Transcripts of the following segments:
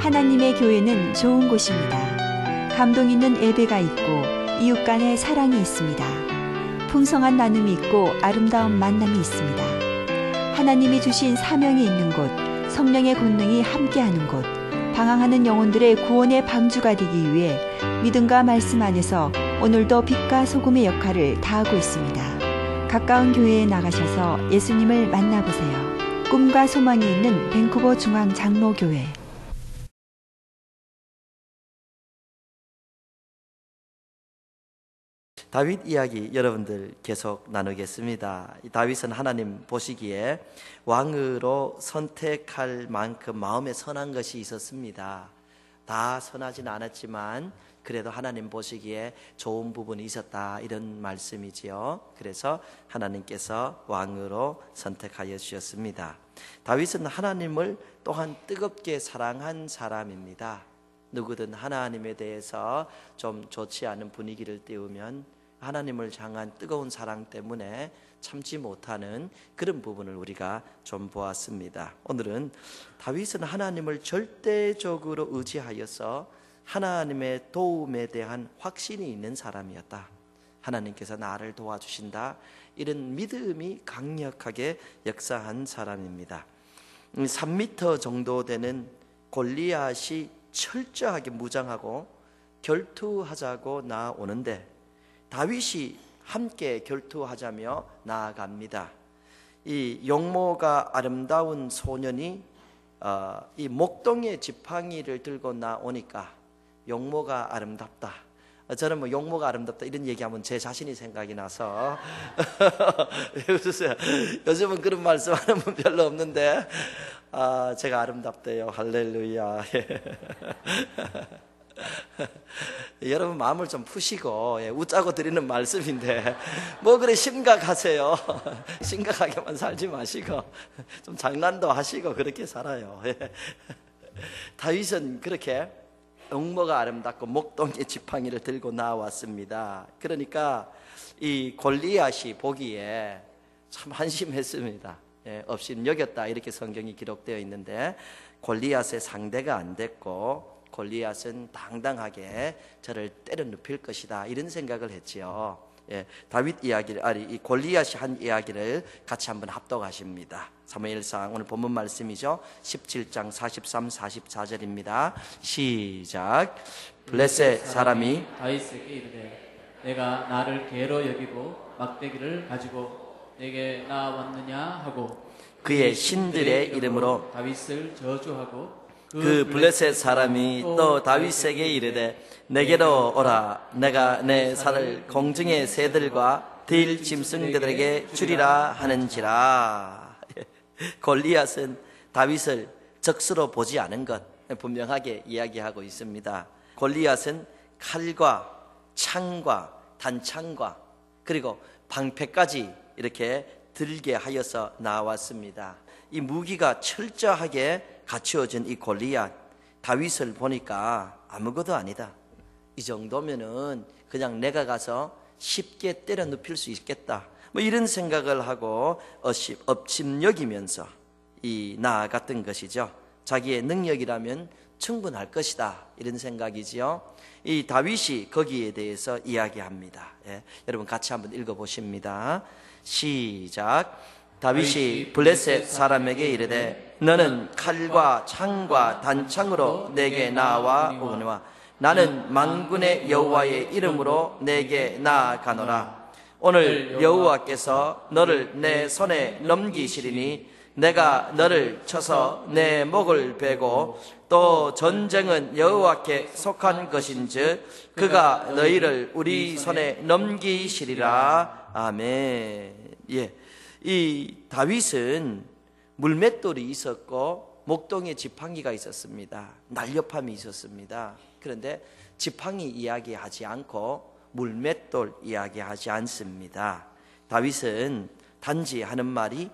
하나님의 교회는 좋은 곳입니다. 감동 있는 예배가 있고 이웃 간의 사랑이 있습니다. 풍성한 나눔이 있고 아름다운 만남이 있습니다. 하나님이 주신 사명이 있는 곳, 성령의 권능이 함께하는 곳, 방황하는 영혼들의 구원의 방주가 되기 위해 믿음과 말씀 안에서 오늘도 빛과 소금의 역할을 다하고 있습니다. 가까운 교회에 나가셔서 예수님을 만나보세요. 꿈과 소망이 있는 밴쿠버 중앙장로교회. 다윗 이야기 여러분들 계속 나누겠습니다. 다윗은 하나님 보시기에 왕으로 선택할 만큼 마음에 선한 것이 있었습니다. 다 선하진 않았지만 그래도 하나님 보시기에 좋은 부분이 있었다, 이런 말씀이지요. 그래서 하나님께서 왕으로 선택하여 주셨습니다. 다윗은 하나님을 또한 뜨겁게 사랑한 사람입니다. 누구든 하나님에 대해서 좀 좋지 않은 분위기를 띄우면 하나님을 향한 뜨거운 사랑 때문에 참지 못하는 그런 부분을 우리가 좀 보았습니다. 오늘은 다윗은 하나님을 절대적으로 의지하여서 하나님의 도움에 대한 확신이 있는 사람이었다. 하나님께서 나를 도와주신다, 이런 믿음이 강력하게 역사한 사람입니다. 3m 정도 되는 골리앗이 철저하게 무장하고 결투하자고 나오는데 다윗이 함께 결투하자며 나아갑니다. 이 용모가 아름다운 소년이 이 목동의 지팡이를 들고 나오니까 용모가 아름답다. 저는 뭐 용모가 아름답다 이런 얘기하면 제 자신이 생각이 나서 왜 웃으세요? 요즘은 그런 말씀하는 분 별로 없는데 제가 아름답대요. 할렐루야. 여러분 마음을 좀 푸시고, 웃자고 드리는 말씀인데 뭐 그래 심각하세요. 심각하게만 살지 마시고 좀 장난도 하시고 그렇게 살아요. 다윗은 그렇게 용모가 아름답고 목동의 지팡이를 들고 나왔습니다. 그러니까 이 골리앗이 보기에 참 한심했습니다. 업신여겼다, 이렇게 성경이 기록되어 있는데 골리앗의 상대가 안 됐고 골리앗은 당당하게 저를 때려 눕힐 것이다, 이런 생각을 했지요. 다윗 이야기를, 이 골리앗이 한 이야기를 같이 한번 합독하십니다. 사무엘상 오늘 본문 말씀이죠. 17장 43, 44절입니다. 시작. 블레셋 사람이 다윗에게 이르되 내가 나를 개로 여기고 막대기를 가지고 내게 나왔느냐 하고 그의 신들의 이름으로 다윗을 저주하고 그 블레셋 사람이 또 다윗에게 이르되 내게로 오라. 내가 내 살을 공중의 새들과 들 짐승들에게 주리라 하는지라. 골리앗은 다윗을 적수로 보지 않은 것 분명하게 이야기하고 있습니다. 골리앗은 칼과 창과 단창과 그리고 방패까지 이렇게 들게 하여서 나왔습니다. 이 무기가 철저하게 갖추어진 이 골리앗, 다윗을 보니까 아무것도 아니다. 이 정도면은 그냥 내가 가서 쉽게 때려 눕힐 수 있겠다, 뭐 이런 생각을 하고 업심여기면서 나아갔던 것이죠. 자기의 능력이라면 충분할 것이다, 이런 생각이지요. 이 다윗이 거기에 대해서 이야기합니다. 여러분 같이 한번 읽어보십니다. 시작. 다윗이 블레셋 사람에게 이르되 너는 칼과 창과 단창으로 내게 나와 오거니와 나는 만군의 여호와의 이름으로 내게 나아가노라. 오늘 여호와께서 너를 내 손에 넘기시리니 내가 너를 쳐서 내 목을 베고 또 전쟁은 여호와께 속한 것인즉 그가 너희를 우리 손에 넘기시리라. 아멘. 이 다윗은 물맷돌이 있었고 목동에 지팡이가 있었습니다. 날렵함이 있었습니다. 그런데 지팡이 이야기하지 않고 물맷돌 이야기하지 않습니다. 다윗은 단지 하는 말이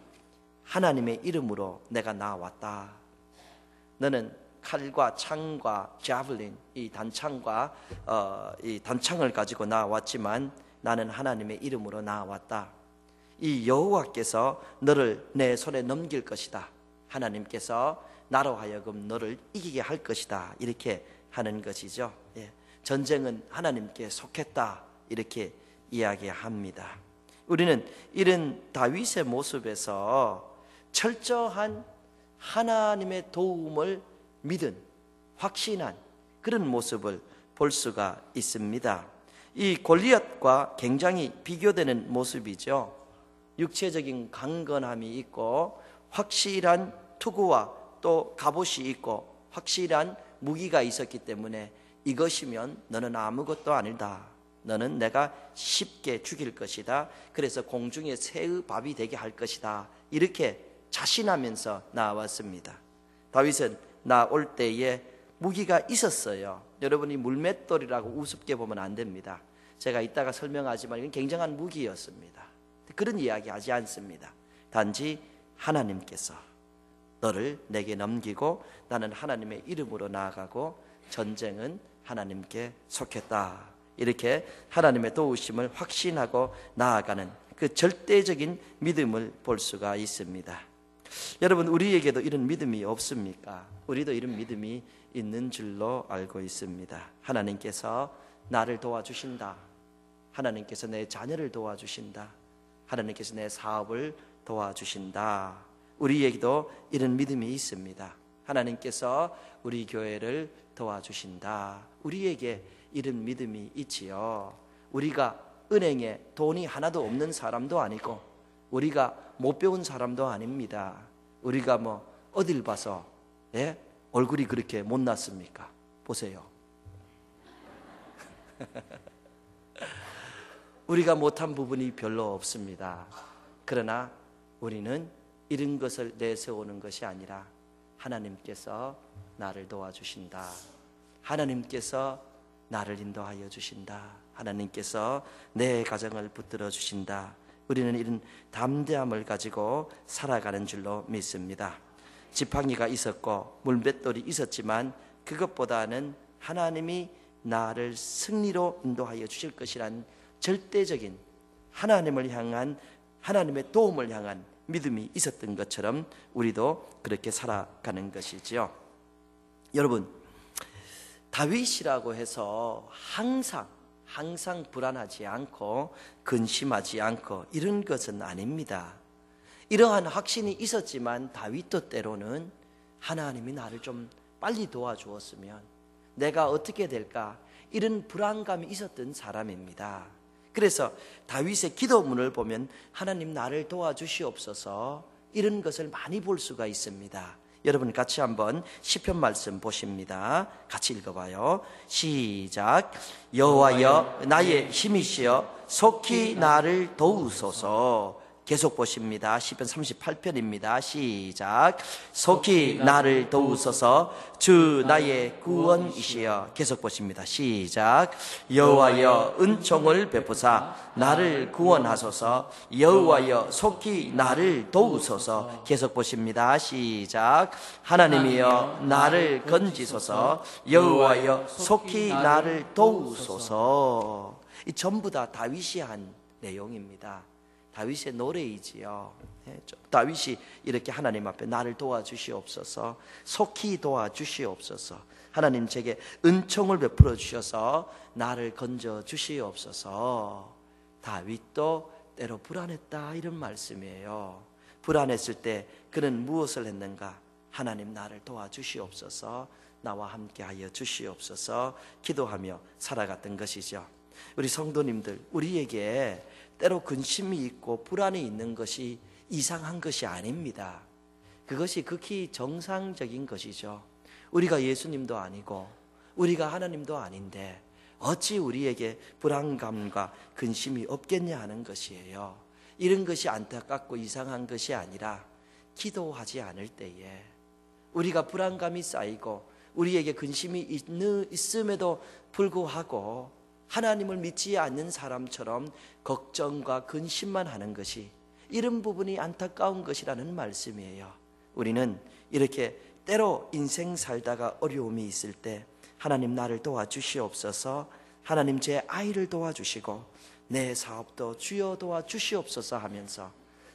하나님의 이름으로 내가 나왔다. 너는 칼과 창과 자블린, 이 단창과 이 단창을 가지고 나왔지만 나는 하나님의 이름으로 나왔다. 이 여호와께서 너를 내 손에 넘길 것이다. 하나님께서 나로 하여금 너를 이기게 할 것이다. 이렇게 하는 것이죠. 예. 전쟁은 하나님께 속했다. 이렇게 이야기합니다. 우리는 이런 다윗의 모습에서 철저한 하나님의 도움을 믿은 확신한 그런 모습을 볼 수가 있습니다. 이 골리앗과 굉장히 비교되는 모습이죠. 육체적인 강건함이 있고 확실한 투구와 또 갑옷이 있고 확실한 무기가 있었기 때문에 이것이면 너는 아무것도 아니다. 너는 내가 쉽게 죽일 것이다. 그래서 공중의 새의 밥이 되게 할 것이다. 이렇게 자신하면서 나왔습니다. 다윗은 나올 때에 무기가 있었어요. 여러분이 물맷돌이라고 우습게 보면 안 됩니다. 제가 이따가 설명하지만 이건 굉장한 무기였습니다. 그런 이야기 하지 않습니다. 단지 하나님께서 너를 내게 넘기고 나는 하나님의 이름으로 나아가고 전쟁은 하나님께 속했다. 이렇게 하나님의 도우심을 확신하고 나아가는 그 절대적인 믿음을 볼 수가 있습니다. 여러분, 우리에게도 이런 믿음이 없습니까? 우리도 이런 믿음이 있는 줄로 알고 있습니다. 하나님께서 나를 도와주신다. 하나님께서 내 자녀를 도와주신다. 하나님께서 내 사업을 도와주신다. 우리에게도 이런 믿음이 있습니다. 하나님께서 우리 교회를 도와주신다. 우리에게 이런 믿음이 있지요. 우리가 은행에 돈이 하나도 없는 사람도 아니고 우리가 못 배운 사람도 아닙니다. 우리가 뭐 어딜 봐서 얼굴이 그렇게 못났습니까? 보세요. 우리가 못한 부분이 별로 없습니다. 그러나 우리는 이런 것을 내세우는 것이 아니라 하나님께서 나를 도와주신다. 하나님께서 나를 인도하여 주신다. 하나님께서 내 가정을 붙들어 주신다. 우리는 이런 담대함을 가지고 살아가는 줄로 믿습니다. 지팡이가 있었고 물맷돌이 있었지만 그것보다는 하나님이 나를 승리로 인도하여 주실 것이란 절대적인 하나님을 향한 하나님의 도움을 향한 믿음이 있었던 것처럼 우리도 그렇게 살아가는 것이지요. 여러분, 다윗이라고 해서 항상 불안하지 않고 근심하지 않고 이런 것은 아닙니다. 이러한 확신이 있었지만 다윗도 때로는 하나님이 나를 좀 빨리 도와주었으면 내가 어떻게 될까 이런 불안감이 있었던 사람입니다. 그래서 다윗의 기도문을 보면 하나님 나를 도와주시옵소서 이런 것을 많이 볼 수가 있습니다. 여러분 같이 한번 시편 말씀 보십니다. 같이 읽어봐요. 시작. 여호와여 나의 힘이시여 속히 나를 도우소서. 계속 보십니다. 시편 38편입니다. 시작. 속히 나를 도우소서. 주 나의 구원이시여. 계속 보십니다. 시작. 여호와여 은총을 베푸사 나를 구원하소서. 여호와여 속히 나를 도우소서. 계속 보십니다. 시작. 하나님이여 나를 건지소서. 여호와여 속히 나를 도우소서. 이 전부 다 다윗이 한 내용입니다. 다윗의 노래이지요. 다윗이 이렇게 하나님 앞에 나를 도와주시옵소서. 속히 도와주시옵소서. 하나님 제게 은총을 베풀어 주셔서 나를 건져 주시옵소서. 다윗도 때로 불안했다 이런 말씀이에요. 불안했을 때 그는 무엇을 했는가? 하나님 나를 도와주시옵소서. 나와 함께하여 주시옵소서. 기도하며 살아갔던 것이죠. 우리 성도님들, 우리에게 때로 근심이 있고 불안이 있는 것이 이상한 것이 아닙니다. 그것이 극히 정상적인 것이죠. 우리가 예수님도 아니고 우리가 하나님도 아닌데 어찌 우리에게 불안감과 근심이 없겠냐 하는 것이에요. 이런 것이 안타깝고 이상한 것이 아니라 기도하지 않을 때에 우리가 불안감이 쌓이고 우리에게 근심이 있음에도 불구하고 하나님을 믿지 않는 사람처럼 걱정과 근심만 하는 것이 이런 부분이 안타까운 것이라는 말씀이에요. 우리는 이렇게 때로 인생 살다가 어려움이 있을 때 하나님 나를 도와주시옵소서. 하나님 제 아이를 도와주시고 내 사업도 주여 도와주시옵소서 하면서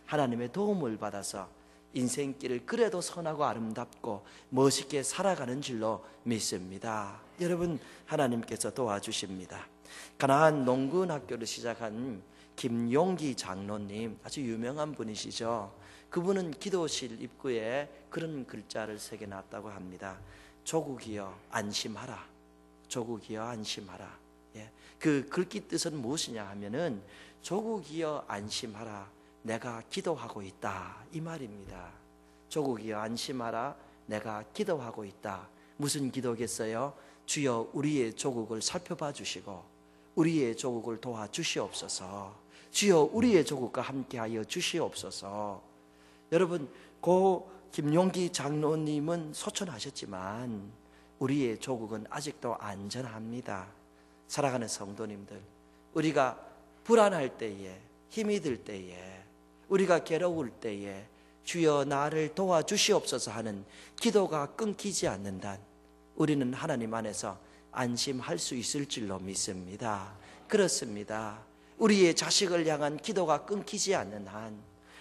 하나님의 도움을 받아서 인생길을 그래도 선하고 아름답고 멋있게 살아가는 줄로 믿습니다. 여러분, 하나님께서 도와주십니다. 가나안 농군학교를 시작한 김용기 장로님, 아주 유명한 분이시죠. 그분은 기도실 입구에 그런 글자를 새겨놨다고 합니다. 조국이여 안심하라. 조국이여 안심하라. 예. 그 글귀 뜻은 무엇이냐 하면은 조국이여 안심하라. 내가 기도하고 있다. 이 말입니다. 조국이여 안심하라. 내가 기도하고 있다. 무슨 기도겠어요? 주여 우리의 조국을 살펴봐 주시고 우리의 조국을 도와주시옵소서. 주여 우리의 조국과 함께하여 주시옵소서. 여러분, 고 김용기 장로님은 소천하셨지만 우리의 조국은 아직도 안전합니다. 사랑하는 성도님들, 우리가 불안할 때에, 힘이 들 때에, 우리가 괴로울 때에 주여 나를 도와주시옵소서 하는 기도가 끊기지 않는 한 우리는 하나님 안에서 안심할 수 있을 줄로 믿습니다. 그렇습니다. 우리의 자식을 향한 기도가 끊기지 않는 한,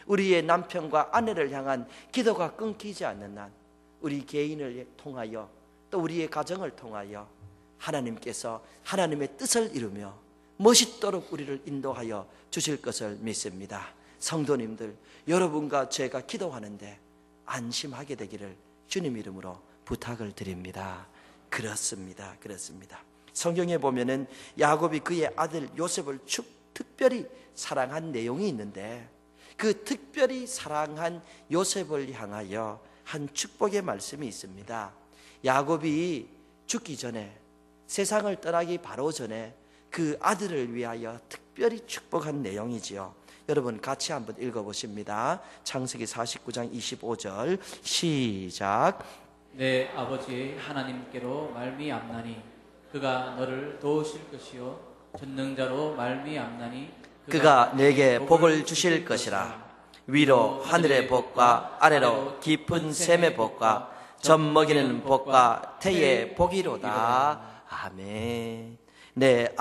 우리의 남편과 아내를 향한 기도가 끊기지 않는 한, 우리 개인을 통하여 또 우리의 가정을 통하여 하나님께서 하나님의 뜻을 이루며 멋있도록 우리를 인도하여 주실 것을 믿습니다. 성도님들, 여러분과 제가 기도하는데 안심하게 되기를 주님 이름으로 부탁을 드립니다. 그렇습니다. 성경에 보면은 야곱이 그의 아들 요셉을 특별히 사랑한 내용이 있는데 그 특별히 사랑한 요셉을 향하여 한 축복의 말씀이 있습니다. 야곱이 죽기 전에, 세상을 떠나기 바로 전에 그 아들을 위하여 특별히 축복한 내용이지요. 여러분 같이 한번 읽어보십니다. 창세기 49장 25절 시작. 내 아버지 하나님께로 말미암나니 그가 너를 도우실 것이요 전능자로 말미암나니 그가 내게 복을 주실 것이라. 위로 하늘의 복과 아래로 깊은 샘의 복과 젖 먹이는 복과 태의 복이로다. 아멘. 내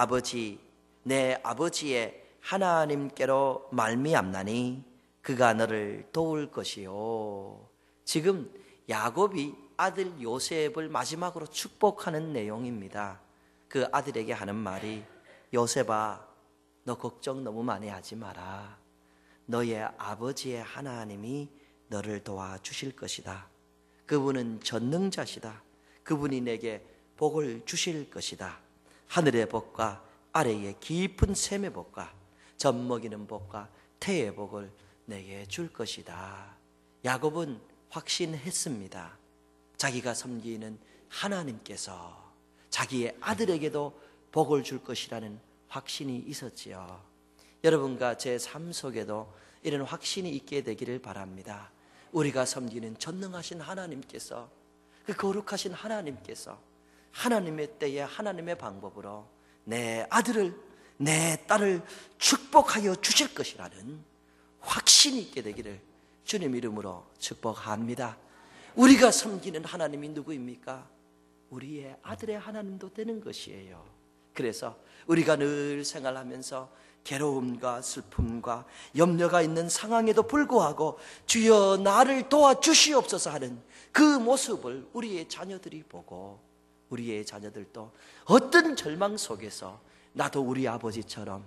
아버지의 하나님께로 말미암나니 그가 너를 도울 것이요. 지금 야곱이 아들 요셉을 마지막으로 축복하는 내용입니다. 그 아들에게 하는 말이, 요셉아, 너 걱정 너무 많이 하지 마라. 너의 아버지의 하나님이 너를 도와주실 것이다. 그분은 전능자시다. 그분이 내게 복을 주실 것이다. 하늘의 복과 아래의 깊은 샘의 복과 젖 먹이는 복과 태의 복을 내게 줄 것이다. 야곱은 확신했습니다. 자기가 섬기는 하나님께서 자기의 아들에게도 복을 줄 것이라는 확신이 있었지요. 여러분과 제 삶 속에도 이런 확신이 있게 되기를 바랍니다. 우리가 섬기는 전능하신 하나님께서, 그 거룩하신 하나님께서 하나님의 때에 하나님의 방법으로 내 아들을, 내 딸을 축복하여 주실 것이라는 확신이 있게 되기를 주님 이름으로 축복합니다. 우리가 섬기는 하나님이 누구입니까? 우리의 아들의 하나님도 되는 것이에요. 그래서 우리가 늘 생활하면서 괴로움과 슬픔과 염려가 있는 상황에도 불구하고 주여 나를 도와주시옵소서 하는 그 모습을 우리의 자녀들이 보고, 우리의 자녀들도 어떤 절망 속에서 나도 우리 아버지처럼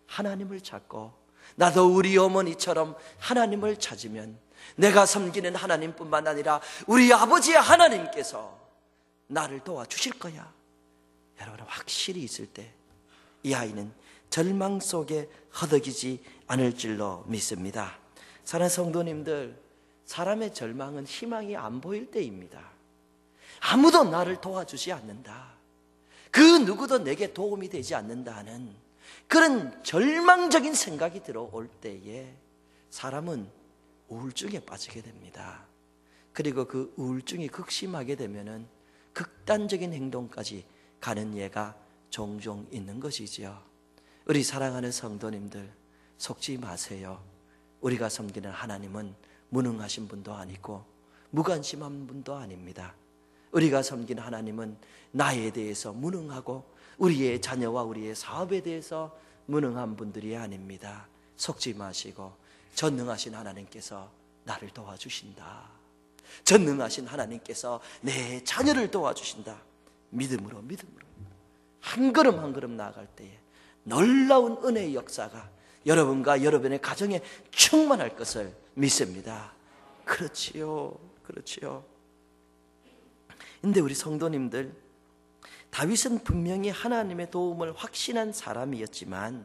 하나님을 찾고 나도 우리 어머니처럼 하나님을 찾으면 내가 섬기는 하나님뿐만 아니라 우리 아버지의 하나님께서 나를 도와주실 거야. 여러분 확실히 있을 때 이 아이는 절망 속에 허덕이지 않을 줄로 믿습니다. 사랑하는 성도님들, 사람의 절망은 희망이 안 보일 때입니다. 아무도 나를 도와주지 않는다, 그 누구도 내게 도움이 되지 않는다는 그런 절망적인 생각이 들어올 때에 사람은 우울증에 빠지게 됩니다. 그리고 그 우울증이 극심하게 되면은 극단적인 행동까지 가는 예가 종종 있는 것이지요. 우리 사랑하는 성도님들, 속지 마세요. 우리가 섬기는 하나님은 무능하신 분도 아니고 무관심한 분도 아닙니다. 우리가 섬기는 하나님은 나에 대해서 무능하고 우리의 자녀와 우리의 사업에 대해서 무능한 분들이 아닙니다. 속지 마시고 전능하신 하나님께서 나를 도와주신다. 전능하신 하나님께서 내 자녀를 도와주신다. 믿음으로 한 걸음 한 걸음 나아갈 때에 놀라운 은혜의 역사가 여러분과 여러분의 가정에 충만할 것을 믿습니다. 그렇지요. 근데 우리 성도님들, 다윗은 분명히 하나님의 도움을 확신한 사람이었지만,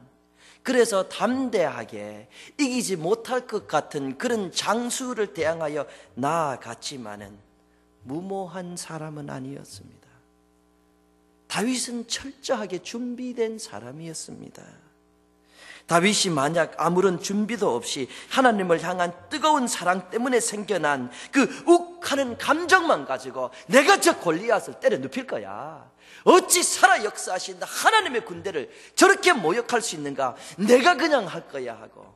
그래서 담대하게 이기지 못할 것 같은 그런 장수를 대항하여 나아갔지만은 무모한 사람은 아니었습니다. 다윗은 철저하게 준비된 사람이었습니다. 다윗이 만약 아무런 준비도 없이 하나님을 향한 뜨거운 사랑 때문에 생겨난 그 욱하는 감정만 가지고 내가 저 골리앗을 때려 눕힐 거야, 어찌 살아 역사하신 하나님의 군대를 저렇게 모욕할 수 있는가, 내가 그냥 할 거야 하고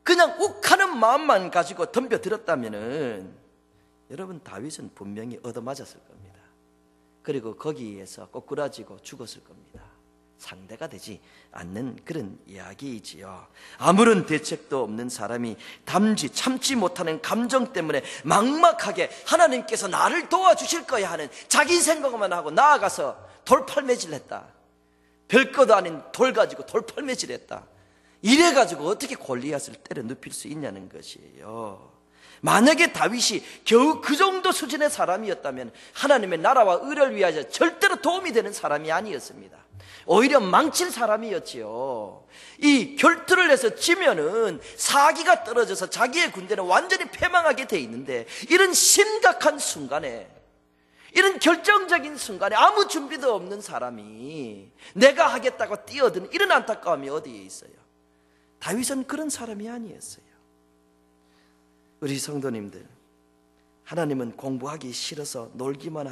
그냥 욱하는 마음만 가지고 덤벼들었다면은 여러분, 다윗은 분명히 얻어맞았을 겁니다. 그리고 거기에서 꼬꾸라지고 죽었을 겁니다. 상대가 되지 않는 그런 이야기이지요. 아무런 대책도 없는 사람이 참지 못하는 감정 때문에 막막하게 하나님께서 나를 도와주실 거야 하는 자기 생각만 하고 나아가서 돌팔매질했다. 별것도 아닌 돌 가지고 돌팔매질했다. 이래가지고 어떻게 골리앗을 때려 눕힐 수 있냐는 것이에요. 만약에 다윗이 겨우 그 정도 수준의 사람이었다면 하나님의 나라와 의를 위하여 절대로 도움이 되는 사람이 아니었습니다. 오히려 망칠 사람이었지요. 이 결투를 해서 지면은 사기가 떨어져서 자기의 군대는 완전히 패망하게 돼 있는데, 이런 심각한 순간에, 이런 결정적인 순간에 아무 준비도 없는 사람이 내가 하겠다고 뛰어드는 이런 안타까움이 어디에 있어요? 다윗은 그런 사람이 아니었어요. 우리 성도님들, 하나님은 공부하기 싫어서 놀기만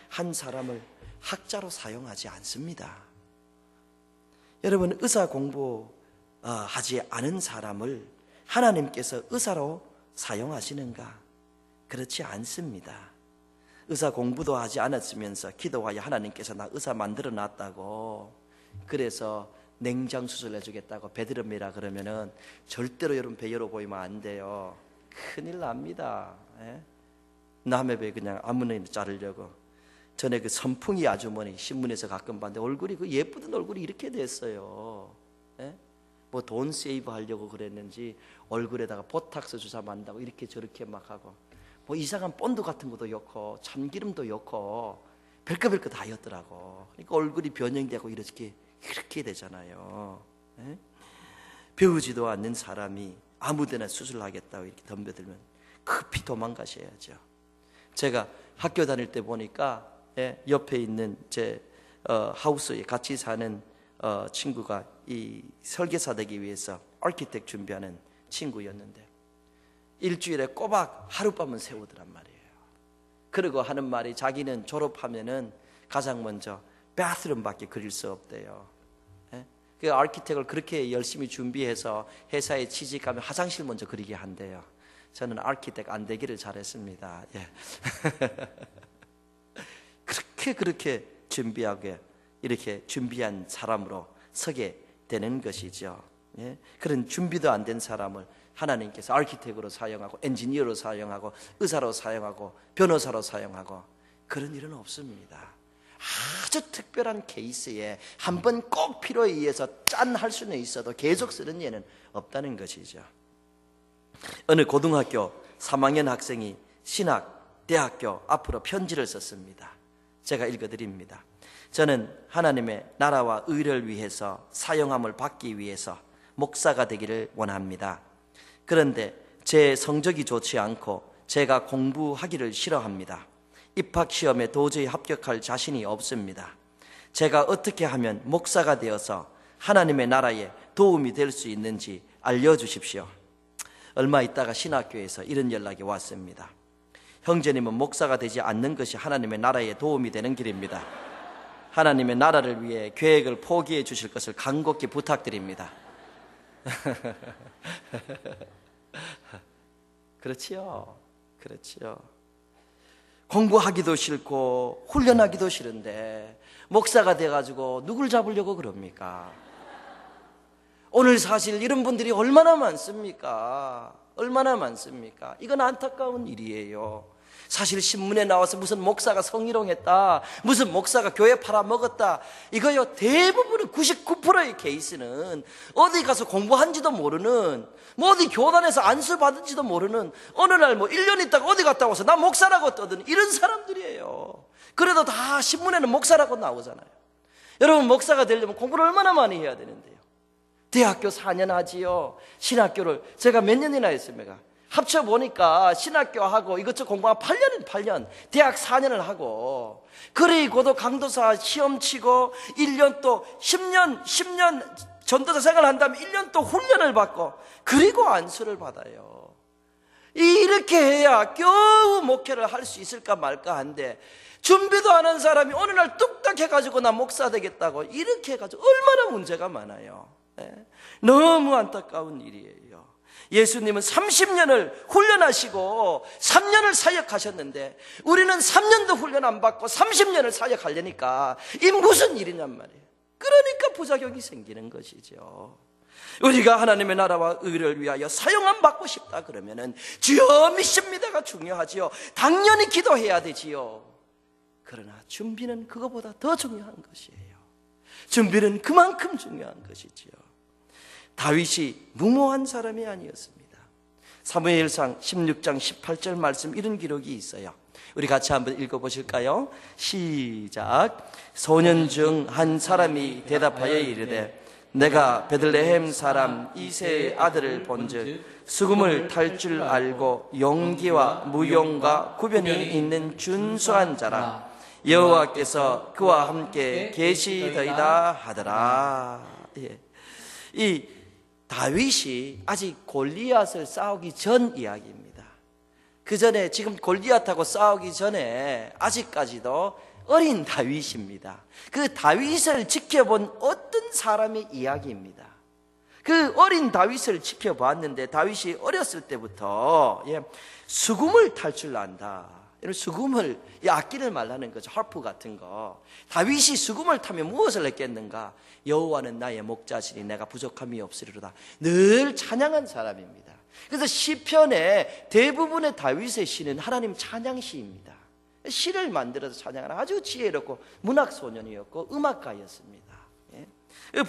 한 사람을 학자로 사용하지 않습니다. 여러분, 의사 공부하지 않은 사람을 하나님께서 의사로 사용하시는가? 그렇지 않습니다. 의사 공부도 하지 않았으면서 기도하여 하나님께서 나 의사 만들어 놨다고, 그래서 냉장 수술해 주겠다고 배드름이라 그러면은 절대로 여러분 배 열어 보이면 안 돼요. 큰일 납니다. 남의 배 그냥 아무나 자르려고. 전에 그 선풍이 아주머니 신문에서 가끔 봤는데 얼굴이, 그 예쁘던 얼굴이 이렇게 됐어요. 뭐 돈 세이브 하려고 그랬는지 얼굴에다가 보탁스 주사 만다고 이렇게 저렇게 막 하고, 뭐 이상한 본드 같은 것도 넣고 참기름도 넣고 별거 다 였더라고. 그러니까 얼굴이 변형되고 이렇게 되잖아요. 배우지도 않는 사람이 아무데나 수술하겠다고 이렇게 덤벼들면 급히 도망가셔야죠. 제가 학교 다닐 때 보니까 옆에 있는 제 하우스에 같이 사는 친구가 이 설계사 되기 위해서 아키텍 준비하는 친구였는데 일주일에 꼬박 하룻밤은 세우더란 말이에요. 그리고 하는 말이 자기는 졸업하면은 가장 먼저 바스룸밖에 그릴 수 없대요. 그 아키텍을 그렇게 열심히 준비해서 회사에 취직하면 화장실 먼저 그리게 한대요. 저는 아키텍 안 되기를 잘했습니다. 그렇게 준비하게 이렇게 준비한 사람으로 서게 되는 것이죠. 그런 준비도 안 된 사람을 하나님께서 아키텍으로 사용하고 엔지니어로 사용하고 의사로 사용하고 변호사로 사용하고, 그런 일은 없습니다. 아주 특별한 케이스에 한 번 꼭 필요에 의해서 짠 할 수는 있어도 계속 쓰는 예는 없다는 것이죠. 어느 고등학교 3학년 학생이 신학대학교 앞으로 편지를 썼습니다. 제가 읽어드립니다. 저는 하나님의 나라와 의를 위해서 사용함을 받기 위해서 목사가 되기를 원합니다. 그런데 제 성적이 좋지 않고 제가 공부하기를 싫어합니다. 입학시험에 도저히 합격할 자신이 없습니다. 제가 어떻게 하면 목사가 되어서 하나님의 나라에 도움이 될 수 있는지 알려주십시오. 얼마 있다가 신학교에서 이런 연락이 왔습니다. 형제님은 목사가 되지 않는 것이 하나님의 나라에 도움이 되는 길입니다. 하나님의 나라를 위해 계획을 포기해 주실 것을 간곡히 부탁드립니다. 그렇지요. 공부하기도 싫고 훈련하기도 싫은데 목사가 돼가지고 누굴 잡으려고 그럽니까? 오늘 사실 이런 분들이 얼마나 많습니까? 얼마나 많습니까? 이건 안타까운 일이에요. 사실 신문에 나와서 무슨 목사가 성희롱했다, 무슨 목사가 교회 팔아먹었다, 이거요, 대부분의 99%의 케이스는 어디 가서 공부한지도 모르는, 뭐 어디 교단에서 안수 받은지도 모르는, 어느 날 뭐 1년 있다가 어디 갔다 와서 나 목사라고 떠드는 이런 사람들이에요. 그래도 다 신문에는 목사라고 나오잖아요. 여러분, 목사가 되려면 공부를 얼마나 많이 해야 되는데요. 대학교 4년 하지요. 신학교를 제가 몇 년이나 했습니까? 합쳐보니까 신학교하고 이것저것 공부한 8년, 대학 4년을 하고, 그리고도 강도사 시험 치고 1년 또 10년 전도사 생활한 다음에 1년 또 훈련을 받고, 그리고 안수를 받아요. 이렇게 해야 겨우 목회를 할 수 있을까 말까 한데, 준비도 안 한 사람이 어느 날 뚝딱 해가지고 나 목사 되겠다고 이렇게 해가지고 얼마나 문제가 많아요. 너무 안타까운 일이에요. 예수님은 30년을 훈련하시고 3년을 사역하셨는데, 우리는 3년도 훈련 안 받고 30년을 사역하려니까 이 무슨 일이냔 말이에요. 그러니까 부작용이 생기는 것이죠. 우리가 하나님의 나라와 의를 위하여 사용함 받고 싶다 그러면은 주여 믿습니다가 중요하지요. 당연히 기도해야 되지요. 그러나 준비는 그거보다 더 중요한 것이에요. 준비는 그만큼 중요한 것이지요. 다윗이 무모한 사람이 아니었습니다. 사무엘상 16장 18절 말씀, 이런 기록이 있어요. 우리 같이 한번 읽어보실까요? 시작. 소년 중 한 사람이 대답하여 이르되, 내가 베들레헴 사람 이새의 아들을 본즉 수금을 탈 줄 알고 용기와 무용과 구변이 있는 준수한 자라. 여호와께서 그와 함께 계시더이다 하더라. 이 다윗이 아직 골리앗을 싸우기 전 이야기입니다. 그 전에, 지금 골리앗하고 싸우기 전에 아직까지도 어린 다윗입니다. 그 다윗을 지켜본 어떤 사람의 이야기입니다. 그 어린 다윗을 지켜봤는데, 다윗이 어렸을 때부터 수금을 탈 줄 안다. 수금을, 악기를 말하는 거죠. 하프 같은 거. 다윗이 수금을 타면 무엇을 했겠는가? 여호와는 나의 목자시니 내가 부족함이 없으리로다. 늘 찬양한 사람입니다. 그래서 시편의 대부분의 다윗의 시는 하나님 찬양시입니다. 시를 만들어서 찬양하는 아주 지혜롭고 문학 소년이었고 음악가였습니다.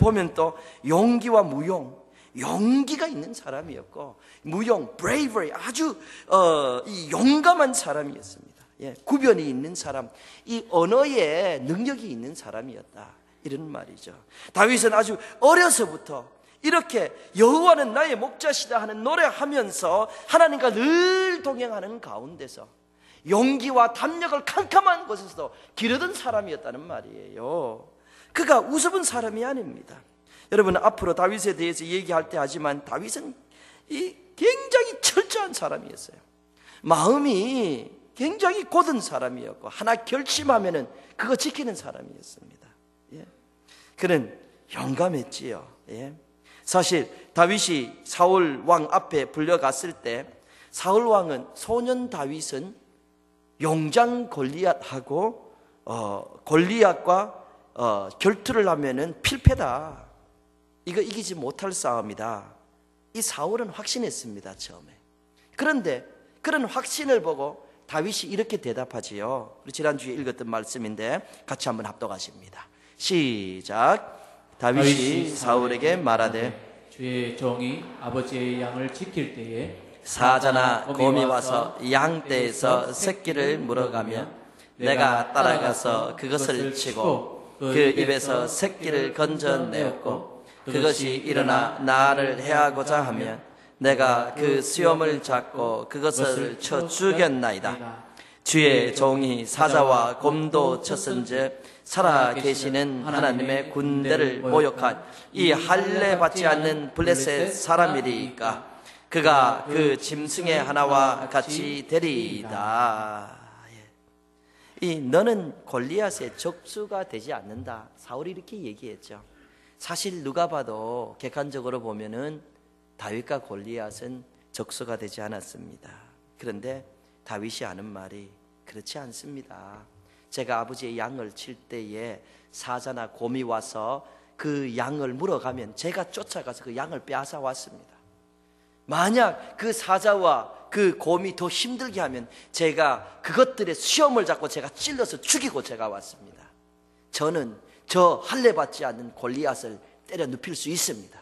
보면 또 용기와 무용, 용기가 있는 사람이었고, 무용, bravery, 아주 이 용감한 사람이었습니다. 구변이 있는 사람, 이 언어에 능력이 있는 사람이었다, 이런 말이죠. 다윗은 아주 어려서부터 이렇게 여호와는 나의 목자시다 하는 노래하면서 하나님과 늘 동행하는 가운데서 용기와 담력을 캄캄한 곳에서도 기르던 사람이었다는 말이에요. 그가 우습은 사람이 아닙니다. 여러분, 앞으로 다윗에 대해서 얘기할 때 하지만 다윗은 굉장히 철저한 사람이었어요. 마음이 굉장히 곧은 사람이었고, 하나 결심하면은 그거 지키는 사람이었습니다. 그는 용감했지요. 사실 다윗이 사울 왕 앞에 불려갔을 때, 사울 왕은, 소년 다윗은 용장 골리앗하고 골리앗과 결투를 하면은 필패다, 이거 이기지 못할 싸움이다, 이 사울은 확신했습니다, 처음에. 그런데 그런 확신을 보고 다윗이 이렇게 대답하지요. 우리 지난주에 읽었던 말씀인데 같이 한번 합독하십니다. 시작. 다윗이 사울에게 말하되, 주의 종이 아버지의 양을 지킬 때에 사자나 곰이 와서 양떼에서 새끼를 물어가며 내가 따라가서 그것을 치고 그 입에서 새끼를 건져내었고, 그것이 일어나 나를 해하고자 하면 내가 그 수염을 잡고 그것을 쳐 죽였나이다. 주의 종이 사자와 곰도 쳤은즉 살아 계시는 하나님의 군대를 모욕한 이 할례 받지 않는 블레셋 사람이리까 그가 그 짐승의 하나와 같이 되리이다. 이 너는 골리앗의 적수가 되지 않는다, 사울이 이렇게 얘기했죠. 사실 누가 봐도 객관적으로 보면은 다윗과 골리앗은 적수가 되지 않았습니다. 그런데 다윗이 하는 말이 그렇지 않습니다. 제가 아버지의 양을 칠 때에 사자나 곰이 와서 그 양을 물어가면 제가 쫓아가서 그 양을 빼앗아 왔습니다. 만약 그 사자와 그 곰이 더 힘들게 하면 제가 그것들의 수염을 잡고 제가 찔러서 죽이고 제가 왔습니다. 저는 저 할례 받지 않는 골리앗을 때려 눕힐 수 있습니다.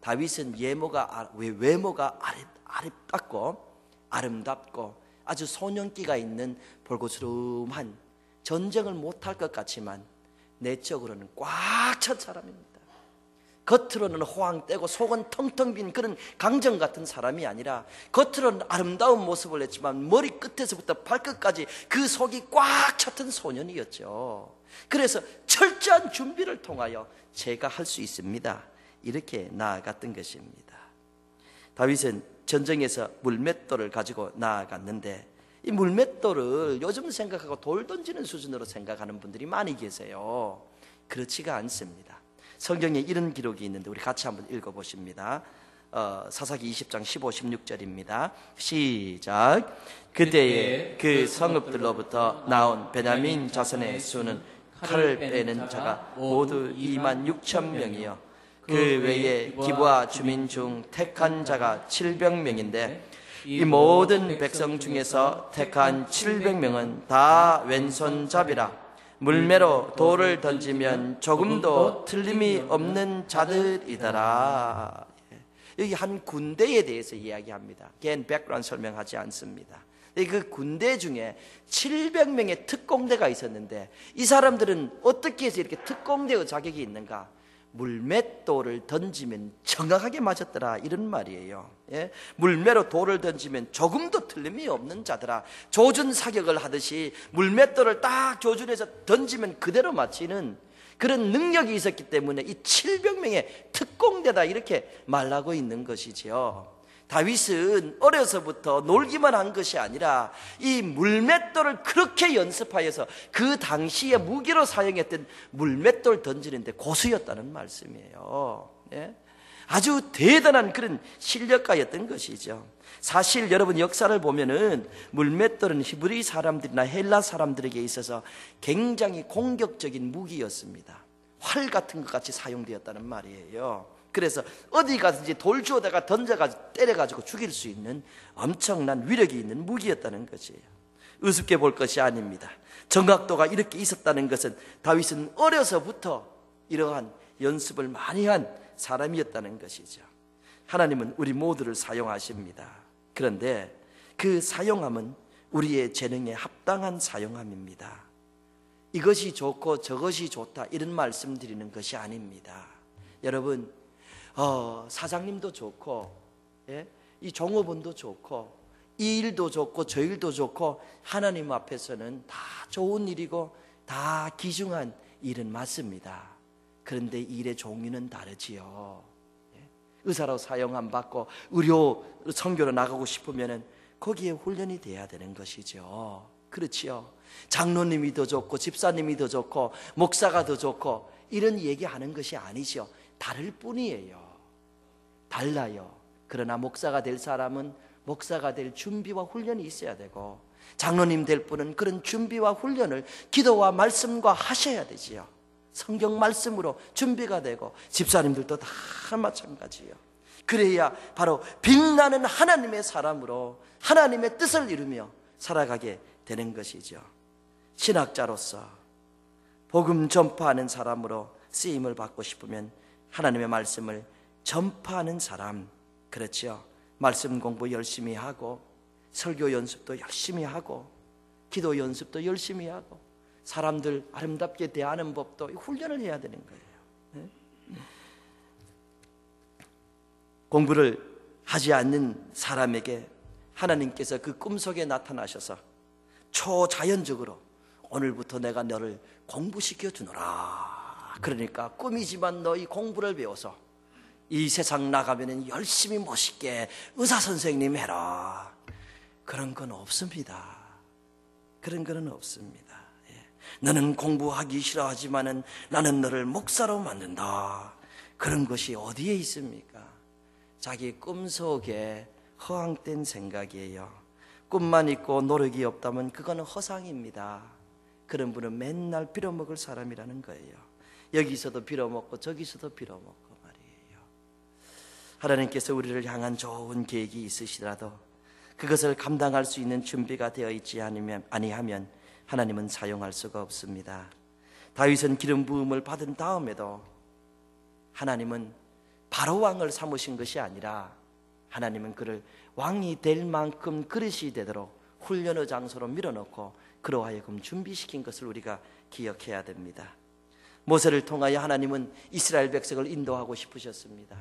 다윗은 외모가 아름답고 아주 소년기가 있는 볼고스름한, 전쟁을 못할 것 같지만 내적으로는 꽉 찬 사람입니다. 겉으로는 호황되고 속은 텅텅 빈 그런 강정 같은 사람이 아니라 겉으로는 아름다운 모습을 냈지만 머리 끝에서부터 발끝까지 그 속이 꽉 찼던 소년이었죠. 그래서 철저한 준비를 통하여 제가 할 수 있습니다, 이렇게 나아갔던 것입니다. 다윗은 전쟁에서 물맷돌을 가지고 나아갔는데, 이 물맷돌을 요즘 생각하고 돌 던지는 수준으로 생각하는 분들이 많이 계세요. 그렇지가 않습니다. 성경에 이런 기록이 있는데 우리 같이 한번 읽어보십니다. 사사기 20장 15, 16절입니다. 시작. 그때에 그 성읍들로부터 나온 베냐민 자손의 수는 칼을 빼는 자가 모두 26,000명이요 그 외에 기브아 주민 중 택한 자가 700명인데 이 모든 백성 중에서 택한 700명은 다 왼손잡이라 물매로 돌을 던지면 조금도 틀림이 없는 자들이더라. 여기 한 군대에 대해서 이야기합니다. 걔는 백그라운드 설명하지 않습니다. 그 군대 중에 700명의 특공대가 있었는데 이 사람들은 어떻게 해서 이렇게 특공대의 자격이 있는가? 물맷돌을 던지면 정확하게 맞았더라, 이런 말이에요. 예? 물매로 돌을 던지면 조금도 틀림이 없는 자더라. 조준 사격을 하듯이 물맷돌을 딱 조준해서 던지면 그대로 맞히는 그런 능력이 있었기 때문에 이 700명의 특공대다, 이렇게 말하고 있는 것이지요. 다윗은 어려서부터 놀기만 한 것이 아니라 이 물맷돌을 그렇게 연습하여서 그 당시에 무기로 사용했던 물맷돌 던지는데 고수였다는 말씀이에요. 예? 아주 대단한 그런 실력가였던 것이죠. 사실 여러분 역사를 보면은 물맷돌은 히브리 사람들이나 헬라 사람들에게 있어서 굉장히 공격적인 무기였습니다. 활 같은 것 같이 사용되었다는 말이에요. 그래서 어디 가든지 돌 주워다가 던져가지고 때려가지고 죽일 수 있는 엄청난 위력이 있는 무기였다는 것이에요. 우습게 볼 것이 아닙니다. 정확도가 이렇게 있었다는 것은 다윗은 어려서부터 이러한 연습을 많이 한 사람이었다는 것이죠. 하나님은 우리 모두를 사용하십니다. 그런데 그 사용함은 우리의 재능에 합당한 사용함입니다. 이것이 좋고 저것이 좋다, 이런 말씀 드리는 것이 아닙니다. 여러분, 사장님도 좋고, 예? 이 종업원도 좋고, 이 일도 좋고 저 일도 좋고, 하나님 앞에서는 다 좋은 일이고 다 귀중한 일은 맞습니다. 그런데 일의 종류는 다르지요. 예? 의사로 사용 안 받고 의료 선교로 나가고 싶으면은 거기에 훈련이 돼야 되는 것이죠. 그렇지요. 장로님이 더 좋고 집사님이 더 좋고 목사가 더 좋고 이런 얘기하는 것이 아니죠. 다를 뿐이에요. 달라요. 그러나 목사가 될 사람은 목사가 될 준비와 훈련이 있어야 되고, 장로님 될 분은 그런 준비와 훈련을 기도와 말씀과 하셔야 되지요. 성경 말씀으로 준비가 되고, 집사님들도 다 마찬가지예요. 그래야 바로 빛나는 하나님의 사람으로 하나님의 뜻을 이루며 살아가게 되는 것이죠. 신학자로서 복음 전파하는 사람으로 쓰임을 받고 싶으면 하나님의 말씀을 전파하는 사람, 그렇죠. 말씀 공부 열심히 하고, 설교 연습도 열심히 하고, 기도 연습도 열심히 하고, 사람들 아름답게 대하는 법도 훈련을 해야 되는 거예요. 공부를 하지 않는 사람에게 하나님께서 그 꿈속에 나타나셔서 초자연적으로 오늘부터 내가 너를 공부시켜 주노라. 그러니까 꿈이지만 너희 공부를 배워서 이 세상 나가면 열심히 멋있게 의사 선생님 해라. 그런 건 없습니다. 그런 건 없습니다. 너는 공부하기 싫어하지만은 나는 너를 목사로 만든다. 그런 것이 어디에 있습니까? 자기 꿈속에 허황된 생각이에요. 꿈만 있고 노력이 없다면 그거는 허상입니다. 그런 분은 맨날 빌어먹을 사람이라는 거예요. 여기서도 빌어먹고 저기서도 빌어먹고 말이에요. 하나님께서 우리를 향한 좋은 계획이 있으시더라도 그것을 감당할 수 있는 준비가 되어 있지 아니하면 하나님은 사용할 수가 없습니다. 다윗은 기름 부음을 받은 다음에도 하나님은 바로 왕을 삼으신 것이 아니라 하나님은 그를 왕이 될 만큼 그릇이 되도록 훈련의 장소로 밀어넣고 그로 하여금 준비시킨 것을 우리가 기억해야 됩니다. 모세를 통하여 하나님은 이스라엘 백성을 인도하고 싶으셨습니다.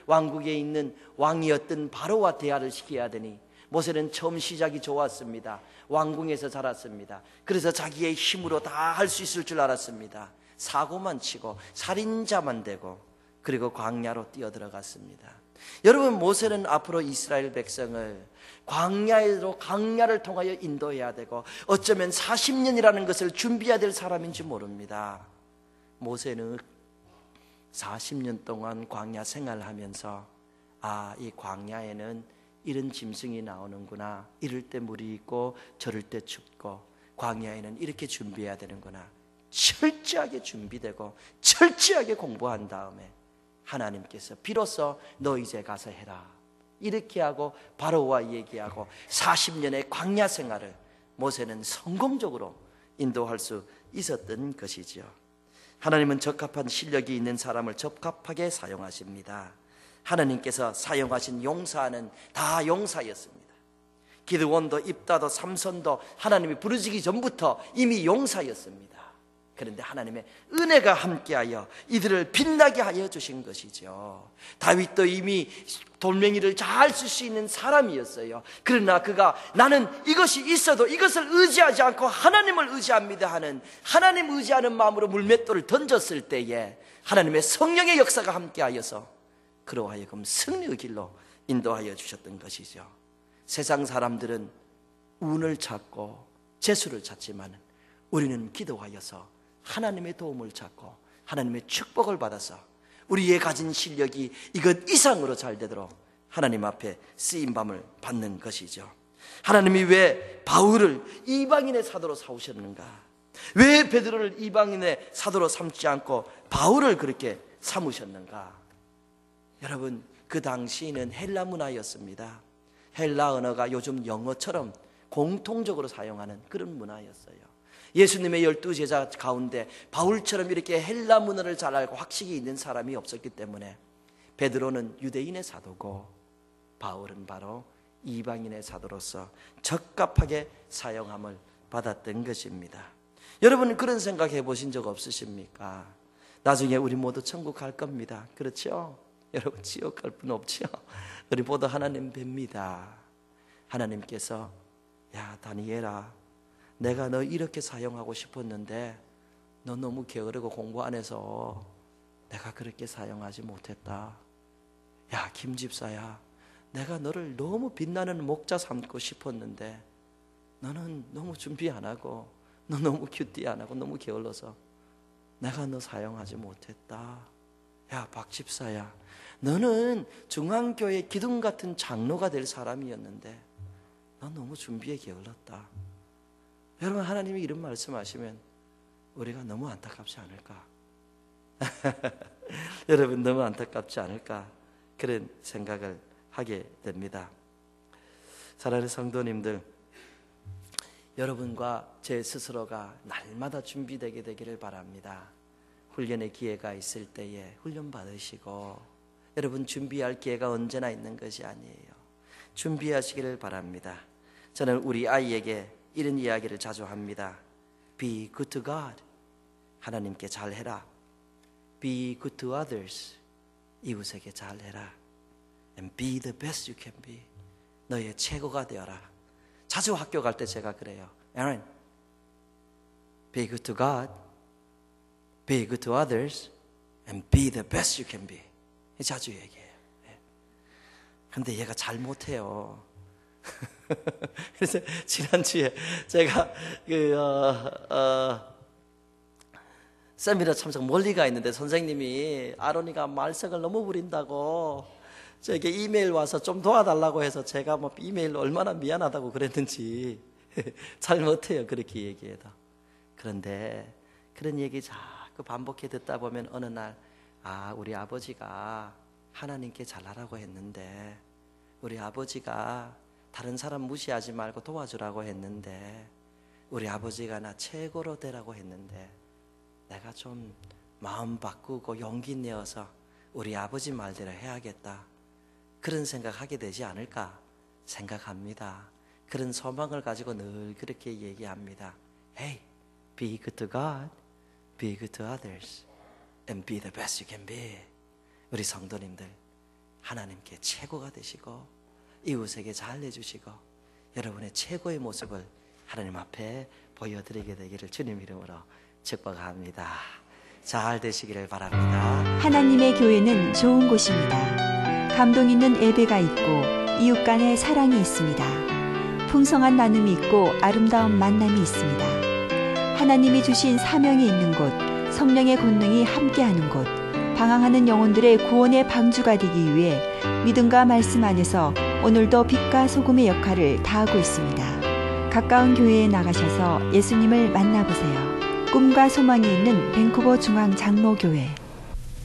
왕국에 있는 왕이었던 바로와 대화를 시켜야 되니 모세는 처음 시작이 좋았습니다. 왕궁에서 자랐습니다. 그래서 자기의 힘으로 다 할 수 있을 줄 알았습니다. 사고만 치고 살인자만 되고 그리고 광야로 뛰어들어갔습니다. 여러분, 모세는 앞으로 이스라엘 백성을 광야를 통하여 인도해야 되고 어쩌면 40년이라는 것을 준비해야 될 사람인지 모릅니다. 모세는 40년 동안 광야 생활하면서 이 광야에는 이런 짐승이 나오는구나, 이럴 때 물이 있고 저럴 때 춥고 광야에는 이렇게 준비해야 되는구나, 철저하게 준비되고 철저하게 공부한 다음에 하나님께서 비로소 너 이제 가서 해라 이렇게 하고 바로와 얘기하고 40년의 광야 생활을 모세는 성공적으로 인도할 수 있었던 것이죠. 하나님은 적합한 실력이 있는 사람을 적합하게 사용하십니다. 하나님께서 사용하신 용사는 다 용사였습니다. 기드온도 입다도 삼손도 하나님이 부르시기 전부터 이미 용사였습니다. 그런데 하나님의 은혜가 함께하여 이들을 빛나게 하여 주신 것이죠. 다윗도 이미 돌멩이를 잘 쓸 수 있는 사람이었어요. 그러나 그가 나는 이것이 있어도 이것을 의지하지 않고 하나님을 의지합니다 하는, 하나님 의지하는 마음으로 물맷돌을 던졌을 때에 하나님의 성령의 역사가 함께하여서 그로 하여금 승리의 길로 인도하여 주셨던 것이죠. 세상 사람들은 운을 찾고 재수를 찾지만 우리는 기도하여서 하나님의 도움을 찾고 하나님의 축복을 받아서 우리의 가진 실력이 이것 이상으로 잘 되도록 하나님 앞에 쓰임받음을 받는 것이죠. 하나님이 왜 바울을 이방인의 사도로 삼으셨는가? 왜 베드로를 이방인의 사도로 삼지 않고 바울을 그렇게 삼으셨는가? 여러분, 그 당시에는 헬라 문화였습니다. 헬라 언어가 요즘 영어처럼 공통적으로 사용하는 그런 문화였어요. 예수님의 12제자 가운데 바울처럼 이렇게 헬라 문화를 잘 알고 학식이 있는 사람이 없었기 때문에 베드로는 유대인의 사도고 바울은 바로 이방인의 사도로서 적합하게 사용함을 받았던 것입니다. 여러분, 그런 생각해 보신 적 없으십니까? 나중에 우리 모두 천국 갈 겁니다. 그렇죠? 여러분, 지옥 갈 분 없죠? 우리 모두 하나님 뵙니다. 하나님께서 야 다니엘아, 내가 너 이렇게 사용하고 싶었는데 너 너무 게으르고 공부 안 해서 내가 그렇게 사용하지 못했다. 야 김집사야, 내가 너를 너무 빛나는 목자 삼고 싶었는데 너는 너무 준비 안 하고 너 너무 큐티 안 하고 너무 게을러서 내가 너 사용하지 못했다. 야 박집사야, 너는 중앙교회 기둥 같은 장로가 될 사람이었는데 너 너무 준비에 게을렀다. 여러분, 하나님이 이런 말씀하시면 우리가 너무 안타깝지 않을까? 여러분, 너무 안타깝지 않을까? 그런 생각을 하게 됩니다. 사랑하는 성도님들, 여러분과 제 스스로가 날마다 준비되게 되기를 바랍니다. 훈련의 기회가 있을 때에 훈련 받으시고, 여러분 준비할 기회가 언제나 있는 것이 아니에요. 준비하시기를 바랍니다. 저는 우리 아이에게 이런 이야기를 자주 합니다. Be good to God. 하나님께 잘해라. Be good to others. 이웃에게 잘해라. And be the best you can be. 너의 최고가 되어라. 자주 학교 갈 때 제가 그래요. Aaron, be good to God. Be good to others. And be the best you can be. 자주 얘기해요. 그런데 얘가 잘 못해요. 그래서 지난주에 제가 세미나 참석 멀리 가 있는데 선생님이 아론이가 말썽을 너무 부린다고 저에게 이메일 와서 좀 도와달라고 해서 제가 뭐 이메일로 얼마나 미안하다고 그랬는지 잘 못해요, 그렇게 얘기해도. 그런데 그런 얘기 자꾸 그 반복해 듣다 보면 어느 날 우리 아버지가 하나님께 잘하라고 했는데, 우리 아버지가 다른 사람 무시하지 말고 도와주라고 했는데, 우리 아버지가 나 최고로 되라고 했는데, 내가 좀 마음 바꾸고 용기 내어서 우리 아버지 말대로 해야겠다, 그런 생각하게 되지 않을까 생각합니다. 그런 소망을 가지고 늘 그렇게 얘기합니다. Hey, be good to God, be good to others, and be the best you can be. 우리 성도님들, 하나님께 최고가 되시고 이웃에게 잘 해주시고 여러분의 최고의 모습을 하나님 앞에 보여드리게 되기를 주님 이름으로 축복합니다. 잘 되시기를 바랍니다. 하나님의 교회는 좋은 곳입니다. 감동 있는 예배가 있고 이웃 간의 사랑이 있습니다. 풍성한 나눔이 있고 아름다운 만남이 있습니다. 하나님이 주신 사명이 있는 곳, 성령의 권능이 함께하는 곳, 방황하는 영혼들의 구원의 방주가 되기 위해 믿음과 말씀 안에서 오늘도 빛과 소금의 역할을 다하고 있습니다. 가까운 교회에 나가셔서 예수님을 만나보세요. 꿈과 소망이 있는 밴쿠버 중앙 장로교회.